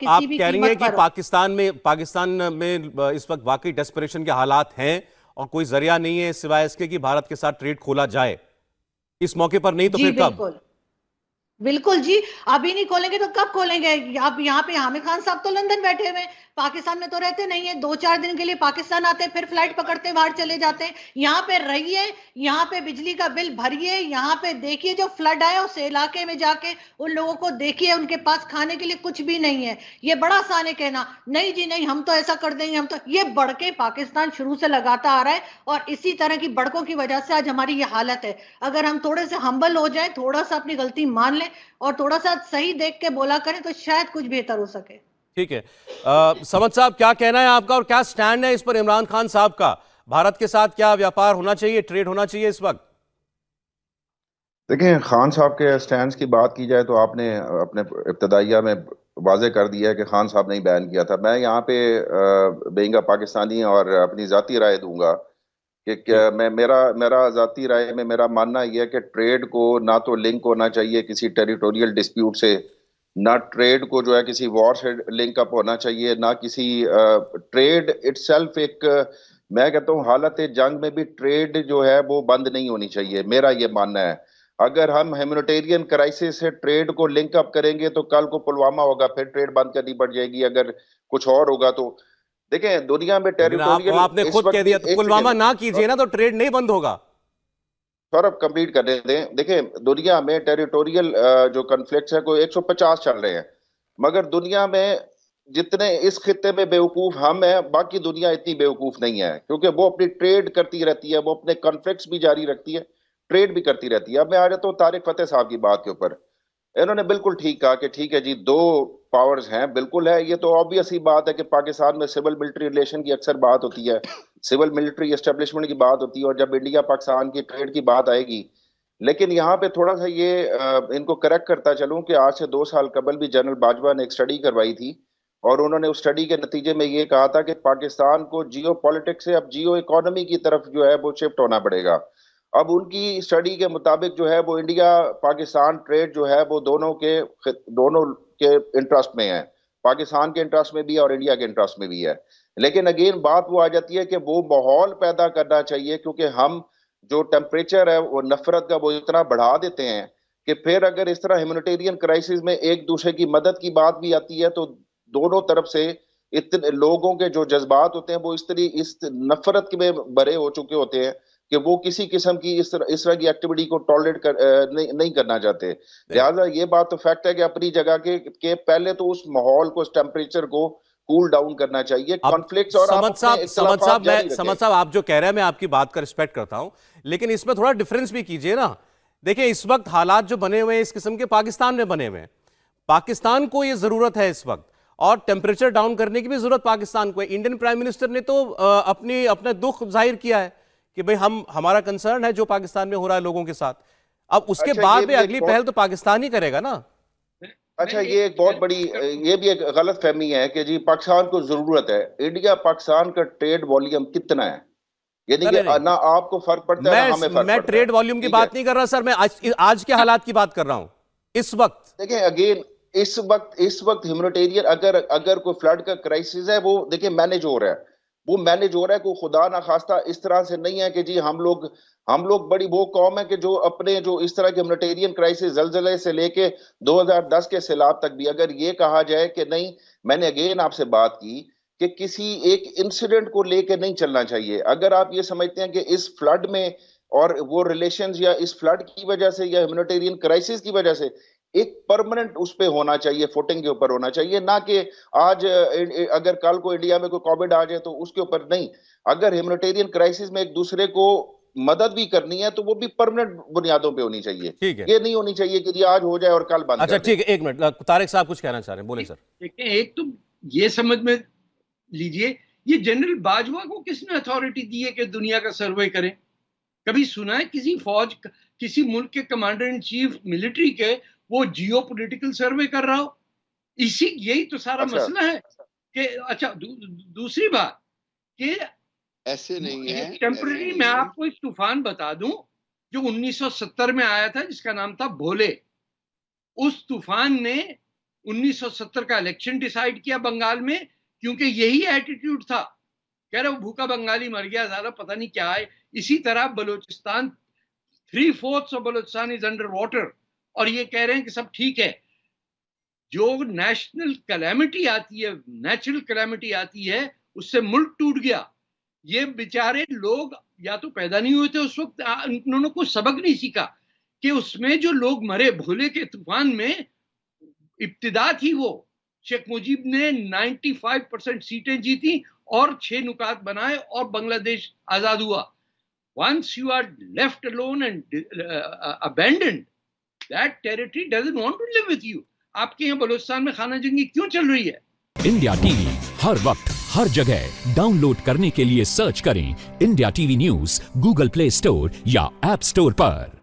आप किसी भी कह रही हैं कीमत कि पर। पाकिस्तान में इस वक्त वाकई डेस्परेशन के हालात हैं और कोई जरिया नहीं है सिवाय इसके कि भारत के साथ ट्रेड खोला जाए। इस मौके पर नहीं तो जी फिर कब? बिल्कुल। बिल्कुल जी। अभी नहीं खोलेंगे तो कब खोलेंगे? आप यहाँ पे आमिर खान साहब तो लंदन बैठे हुए हैं, पाकिस्तान में तो रहते नहीं है। 2-4 दिन के लिए पाकिस्तान आते हैं, फिर फ्लाइट पकड़ते बाहर चले जाते हैं। यहाँ पे रहिए, यहाँ पे बिजली का बिल भरिए, यहाँ पे देखिए जो फ्लड आया उस इलाके में जाके उन लोगों को देखिए, उनके पास खाने के लिए कुछ भी नहीं है। ये बड़ा आसान है कहना, नहीं जी नहीं हम तो ऐसा कर देंगे, हम तो ये बढ़के पाकिस्तान शुरू से लगाता आ रहा है और इसी तरह की बढ़कों की वजह से आज हमारी ये हालत है। अगर हम थोड़े से हम्बल हो जाए, थोड़ा सा अपनी गलती मान लें और थोड़ा सा सही देख के बोला करें तो शायद कुछ बेहतर हो सके। ठीक है। समद साहब, क्या कहना है आपका और क्या स्टैंड है इस पर इमरान खान साहब का? भारत के साथ क्या व्यापार होना चाहिए, ट्रेड होना चाहिए इस वक्त? देखें, खान साहब के स्टैंड की बात की जाए तो आपने अपने इब्तदाइया में वाजे कर दिया है कि खान साहब ने ही बैन किया था। मैं यहाँ पे बेंगा पाकिस्तानी और अपनी ज़ाती राय दूंगा कि जी। क्या मैं मेरा मेरा ज़ाती राय में मेरा मानना यह है कि ट्रेड को ना तो लिंक होना चाहिए किसी टेरिटोरियल डिस्प्यूट से, ना ट्रेड को जो है किसी वॉर से लिंक अप होना चाहिए, ना किसी ट्रेड इटसेल्फ एक मैं कहता हूँ हालत जंग में भी ट्रेड जो है वो बंद नहीं होनी चाहिए, मेरा ये मानना है। अगर हम ह्यूमैनिटेरियन क्राइसिस से ट्रेड को लिंक अप करेंगे तो कल को पुलवामा होगा, फिर ट्रेड बंद करनी पड़ जाएगी। अगर कुछ और होगा तो देखें, दुनिया में लेकिन टेरिटोरियल आपने इस खुद वक्त कह भी दिया तो एक पुलवामा सेकेंड ना कीजिए ना, तो ट्रेड नहीं बंद होगा। सौरभ कंप्लीट करने दें। देखें, दुनिया में टेरिटोरियल जो कन्फ्लिक्ट्स है कोई 150 चल रहे हैं, मगर दुनिया में जितने इस खित्ते में बेवकूफ हम हैं, बाकी दुनिया इतनी बेवकूफ नहीं है, क्योंकि वो अपनी ट्रेड करती रहती है, वो अपने कॉन्फ्लिक्ट्स भी जारी रखती है, ट्रेड भी करती रहती है। अब मैं आ जाता हूँ तारिक फतेह साहब की बात के ऊपर। इन्होंने बिल्कुल ठीक कहा कि ठीक है जी, दो पावर्स हैं, बिल्कुल है। ये तो ऑब्वियस ही बात है कि पाकिस्तान में सिविल मिलिट्री रिलेशन की अक्सर बात होती है, सिविल मिलिट्री एस्टेब्लिशमेंट की बात होती है, और जब इंडिया पाकिस्तान की ट्रेड की बात आएगी। लेकिन यहाँ पे थोड़ा सा ये इनको करेक्ट करता चलूं कि आज से 2 साल कबल भी जनरल बाजवा ने एक स्टडी करवाई थी, और उन्होंने उस स्टडी के नतीजे में ये कहा था कि पाकिस्तान को जियो पॉलिटिक्स से अब जियो इकोनॉमी की तरफ जो है वो शिफ्ट होना पड़ेगा। अब उनकी स्टडी के मुताबिक जो है वो इंडिया पाकिस्तान ट्रेड जो है वो दोनों के इंटरेस्ट में है, पाकिस्तान के इंटरेस्ट में भी है और इंडिया के इंटरेस्ट में भी है। लेकिन अगेन बात वो आ जाती है कि वो माहौल पैदा करना चाहिए, क्योंकि हम जो टेम्परेचर है वो नफरत का वो इतना बढ़ा देते हैं कि फिर अगर इस तरह ह्यूमैनिटेरियन क्राइसिस में एक दूसरे की मदद की बात भी आती है तो दोनों तरफ से इतने लोगों के जो जज्बात होते हैं वो इस नफरत में भरे हो चुके होते हैं कि वो किसी किस्म की इस तरह की एक्टिविटी को टॉलरेट नहीं करना चाहते। नहीं। लिहाजा ये बात तो फैक्ट है कि अपनी जगह के पहले तो उस माहौल को, उस टेम्परेचर को कूल डाउन करना चाहिए, अब कॉन्फ्लिक्ट्स, और आप अपने इख्तिलाफात जारी समझ रखें। साहब, आप जो कह रहे हैं मैं आपकी बात का रिस्पेक्ट करता हूं, लेकिन इसमें थोड़ा डिफरेंस भी कीजिए ना। देखिए, इस वक्त हालात जो बने हुए हैं इस किस्म के पाकिस्तान में बने हुए हैं, पाकिस्तान को ये जरूरत है इस वक्त, और टेम्परेचर डाउन करने की भी जरूरत पाकिस्तान को है। इंडियन प्राइम मिनिस्टर ने तो अपना दुख जाहिर किया है कि भाई हमारा कंसर्न है जो पाकिस्तान में हो रहा है लोगों के साथ। अब उसके अच्छा, बाद में अगली पहल तो पाकिस्तान ही करेगा ना। अच्छा, ये एक बहुत बड़ी, ये भी एक गलत फहमी है कि जी पाकिस्तान को जरूरत है। इंडिया पाकिस्तान का ट्रेड वॉल्यूम कितना है, यानी नहीं कि नहीं, ना आपको फर्क पड़ता है ना हमें फर्क मैं पड़ता है। ट्रेड वॉल्यूम की ठीक है, बात नहीं कर रहा सर, मैं आज के हालात की बात कर रहा हूं इस वक्त। देखिए अगेन इस वक्त ह्यूमैनिटेरियन अगर अगर कोई फ्लड का क्राइसिस है वो देखिए मैनेज हो रहा है, वो मैनेज हो रहा है। कोई खुदा ना खास्ता इस तरह से नहीं है कि जी हम लोग बड़ी वो कौम है कि जो अपने जो इस तरह के ह्यूमैनिटेरियन क्राइसिस जलजले से लेके 2010 के सैलाब तक भी अगर ये कहा जाए कि नहीं, मैंने अगेन आपसे बात की कि किसी एक इंसिडेंट को लेके नहीं चलना चाहिए। अगर आप ये समझते हैं कि इस फ्लड में और वो रिलेशंस या इस फ्लड की वजह से या ह्यूमैनिटेरियन क्राइसिस की वजह से एक परमानेंट उस पे होना चाहिए, फुटिंग के ऊपर होना चाहिए, ना कि आज अगर कल को इंडिया में कोई कोविड आ जाए तो उसके ऊपर नहीं। अगर ह्यूमैनिटेरियन क्राइसिस में एक दूसरे को मदद भी करनी है तो वो भी परमानेंट बुनियादों पे होनी चाहिए। ठीक है। ये नहीं होनी चाहिए कि जी आज हो जाए और कल बंद अच्छा कर दें। ठीक है, एक मिनट, तारिक साहब कुछ कहना चाह रहे हैं, बोले सर। देखिए, एक तो ये समझ में लीजिए, ये जनरल बाजवा को किसने अथॉरिटी दी है कि दुनिया का सर्वे करें? कभी सुना है किसी फौज, किसी मुल्क के कमांडर इन चीफ मिलिट्री के वो जियो पोलिटिकल सर्वे कर रहा हो? यही तो सारा अच्छा, मसला है कि अच्छा दूसरी बात कि ऐसे नहीं है, टेम्पररी मैं आपको एक तूफान बता दूं जो 1970 में आया था जिसका नाम था भोले। उस तूफान ने 1970 का इलेक्शन डिसाइड किया बंगाल में, क्योंकि यही एटीट्यूड था। कह रहे वो भूखा बंगाली मर गया, ज्यादा पता नहीं क्या है। इसी तरह Balochistan 3/4 of Balochistan is under water, और ये कह रहे हैं कि सब ठीक है। जो नेशनल कैलेमिटी आती है, नेचुरल कैलेमिटी आती है, उससे मुल्क टूट गया। ये बेचारे लोग या तो पैदा नहीं हुए थे उस वक्त, उन्होंने कुछ सबक नहीं सीखा कि उसमें जो लोग मरे भोले के तूफान में, इब्तिदा थी वो। शेख मुजीब ने 95% सीटें जीती और 6 नुकात बनाए और बांग्लादेश आजाद हुआ। Once you are left alone and abandoned, that territory doesn't want to live with you. आपके यहाँ बलूचिस्तान में खाना जंगी क्यों चल रही है? इंडिया टीवी हर वक्त हर जगह डाउनलोड करने के लिए सर्च करें India TV news Google play store या ऐप स्टोर पर।